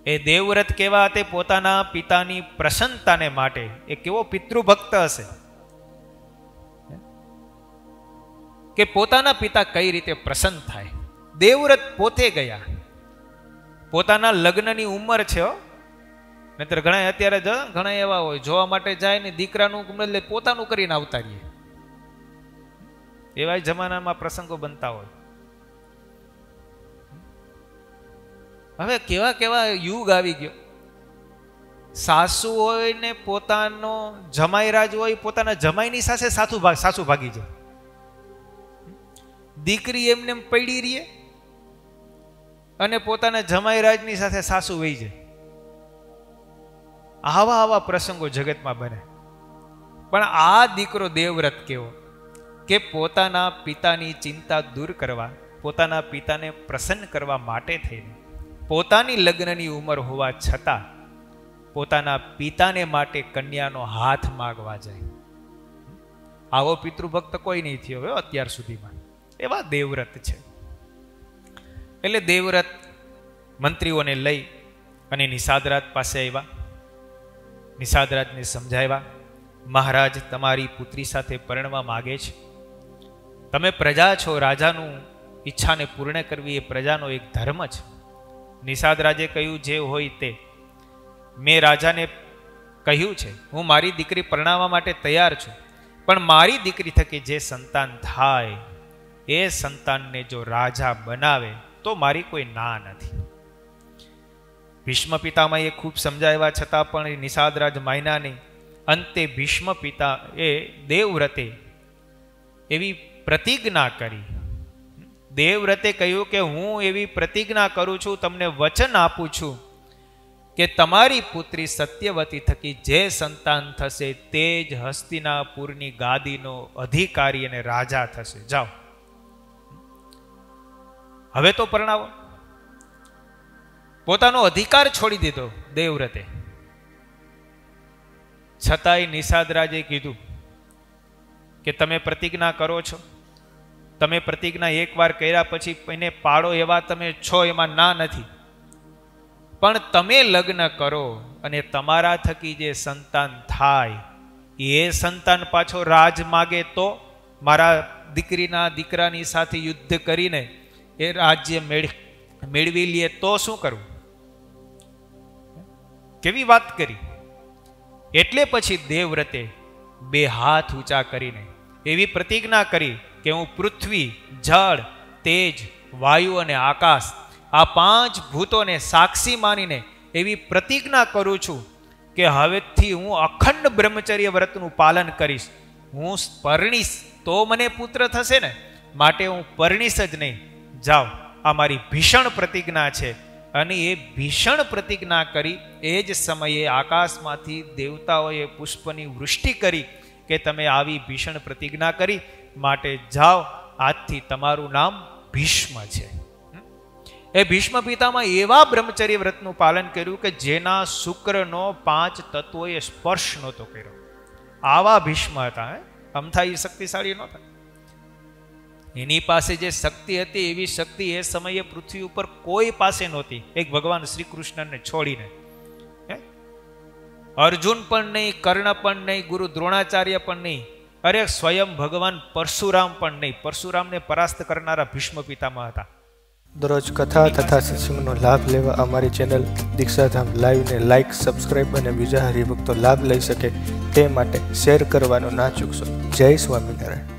એ દેવવ્રત કેવા તે પોતાના પિતાની પ્રસન્નતાને માટે એ કેવો પિતૃભક્ત હશે કે પોતાના પિતા કઈ રીતે પ્રસન્ન થાય. દેવવ્રત પોતે ગયા, પોતાના લગ્નની ઉંમર છે. નહીતર ઘણા અત્યારે ઘણા એવા હોય જોવા માટે જાય ને દીકરાનું પોતાનું કરીને આવતા રહીએ. એવા જમાનામાં પ્રસંગો બનતા હોય. હવે કેવા કેવા યુગ આવી ગયો. સાસુ હોય ને પોતાનો જમાઈ રાજ હોય, પોતાના જમાઈની સાથે સાસુ ભાગી જાય. દીકરી એમને પડી રહીએ અને પોતાના જમાઈ રાજની સાથે સાસુ વહી જાય. આવા પ્રસંગો જગતમાં બને. પણ આ દીકરો દેવવ્રત કેવો કે પોતાના પિતાની ચિંતા દૂર કરવા, પોતાના પિતાને પ્રસન્ન કરવા માટે થઈને પોતાની લગ્નની ઉંમર હોવા છતાં પોતાના પિતાને માટે કન્યાનો હાથ માગવા જાય. આવો પિતૃભક્ત કોઈ નહીં થયો હવે અત્યાર સુધીમાં. એવા દેવવ્રત છે. એટલે દેવવ્રત મંત્રીઓને લઈ અને નિષાદરાજ પાસે આવ્યા. નિષાદરાજને સમજાવ્યા, મહારાજ તમારી પુત્રી સાથે પરણવા માગે છે. તમે પ્રજા છો, રાજાનું ઈચ્છાને પૂર્ણ કરવી એ પ્રજાનો એક ધર્મ છે. નિષાદરાજે કહ્યું, જે હોય તે. મેં રાજાને કહ્યું છે હું મારી દીકરી પરણાવવા માટે તૈયાર છું, પણ મારી દીકરી થકી જે સંતાન થાય એ સંતાનને જો રાજા બનાવે તો મારી કોઈ ના નથી. ભીષ્મ પિતામહે ખૂબ સમજાવ્યા છતાં પણ નિષાદરાજ માન્યા નહીં. અંતે ભીષ્મ પિતા એ દેવવ્રતે એવી પ્રતિજ્ઞા કરી. દેવવ્રતે કહ્યું કે હું એવી પ્રતિજ્ઞા કરું છું, તમને વચન આપું છું કે તમારી પુત્રી સત્યવતી થકી જે સંતાન થશે તે જ હસ્તિનાપુરની ગાદીનો અધિકારી અને રાજા થશે. જાઓ હવે તો પરણાવો. પોતાનો અધિકાર છોડી દીધો દેવવ્રતે. છતાંય નિષાદરાજે કીધું કે તમે પ્રતિજ્ઞા કરો છો, તમે પ્રતિજ્ઞા એકવાર કર્યા પછી એને પાડો એવા તમે છો, એમાં ના નથી. પણ તમે લગ્ન કરો અને તમારા થકી જે સંતાન થાય એ સંતાન પાછો રાજ માગે તો મારા દીકરીના દીકરાની સાથે યુદ્ધ કરીને એ રાજ્ય મેળવી લે તો શું કરવું? કેવી વાત કરી. એટલે પછી દેવવ્રતે બે હાથ ઊંચા કરીને એવી પ્રતિજ્ઞા કરી કે હું પૃથ્વી, જળ, તેજ, વાયુ અને આકાશ આ પાંચ ભૂતોને સાક્ષી માનીને એવી પ્રતિજ્ઞા કરું છું કે હવેથી હું અખંડ બ્રહ્મચર્ય વ્રતનું પાલન કરીશ. હું પરણીશ તો મને પુત્ર થશે ને, માટે હું પરણીશ જ નહીં. જાઓ, આ મારી ભીષણ પ્રતિજ્ઞા છે. અને એ ભીષણ પ્રતિજ્ઞા કરી એ જ સમયે આકાશમાંથી દેવતાઓએ પુષ્પની વૃષ્ટિ કરી કે તમે આવી ભીષણ પ્રતિજ્ઞા કરી, માટે જાઓ, આજથી તમારું નામ ભીષ્મ છે. એ ભીષ્મ પિતામાં એવા બ્રહ્મચર્ય વ્રતનું પાલન કર્યું કે જેના શુક્રનો 5 તત્વોએ સ્પર્શ નહોતો કર્યો. આવા ભીષ્મ હતા. અમથા એ શક્તિશાળી નહોતા. એની પાસે જે શક્તિ હતી એવી શક્તિ એ સમયે પૃથ્વી ઉપર કોઈ પાસે નહોતી, એક ભગવાન શ્રી કૃષ્ણને છોડીને. અર્જુન પણ નહીં, કર્ણ પણ નહીં, ગુરુ દ્રોણાચાર્ય પણ નહીં, અરે સ્વયં ભગવાન પરશુરામ પણ નહીં. પરશુરામને પરાસ્ત કરનારા ભીષ્મ પિતામહ હતા. દરરોજ કથા તથા સત્સંગનો લાભ લેવા અમારી ચેનલ દીક્ષાધામ લાઈવને લાઇક, સબસ્ક્રાઇબ અને બીજા હરિભક્તો લાભ લઈ શકે તે માટે શેર કરવાનું ના ચૂકશો. જય સ્વામિનારાયણ.